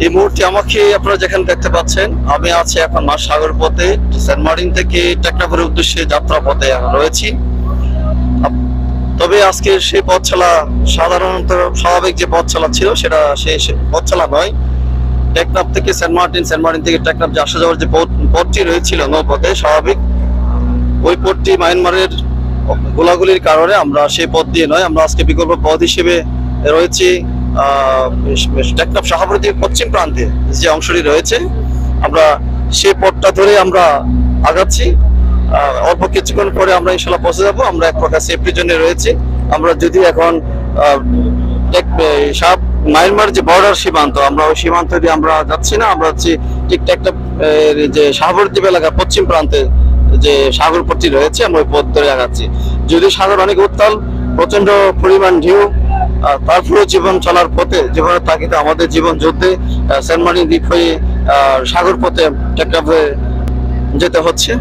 এই মুহূর্তে আমাকে আপনারা যেখানে দেখতে পাচ্ছেন, আমি আছি এখন মাছ সাগর পথে, সেন্ট মার্টিন থেকে টেকনাফের উদ্দেশ্যে যাত্রা পথে রয়েছি। তবে আজকে সেই পথ চলা সাধারণত স্বাভাবিক যে পথ চলা ছিল সেটা সেই পথ চলা নয়। টেকনাফ থেকে সেন্ট মার্টিন, সেন্ট মার্টিন থেকে টেকনাফ যে আসা যাওয়ার যে পথটি রয়েছিল নৌপথে স্বাভাবিক, ওই পথটি মায়ানমারের গোলাগুলির কারণে আমরা সেই পথ দিয়ে নয়, আমরা আজকে বিকল্প পথ হিসেবে রয়েছি টেকনাফ শাহপুর থেকে পশ্চিম প্রান্তে যে অংশটি রয়েছে, আমরা সেই পথটা ধরে আমরা আগাচ্ছি। অল্প কিছুক্ষণ পরে আমরা ইনশাল্লাহ পৌঁছে যাবো। আমরা এক প্রকার সেফটির জন্য রয়েছি। আমরা যদি এখন মায়ানমার যে বর্ডার সীমান্ত, আমরা ওই সীমান্ত দিয়ে আমরা যাচ্ছি না, আমরা হচ্ছি ঠিক টেকনাফ যে শাহপুরদ্বীপ এলাকা পশ্চিম প্রান্তে যে সাগর পথটি রয়েছে, আমরা ওই পথ ধরে আগাচ্ছি। যদি সাগর অনেক উত্তাল, প্রচন্ড পরিমাণ ঢেউ, তারপরেও জীবন চলার পথে, জীবনের তাগিদে আমাদের জীবন যুদ্ধে সেন্ট মার্টিন দ্বীপ হয়ে সাগর পথে টেকনাফে যেতে হচ্ছে।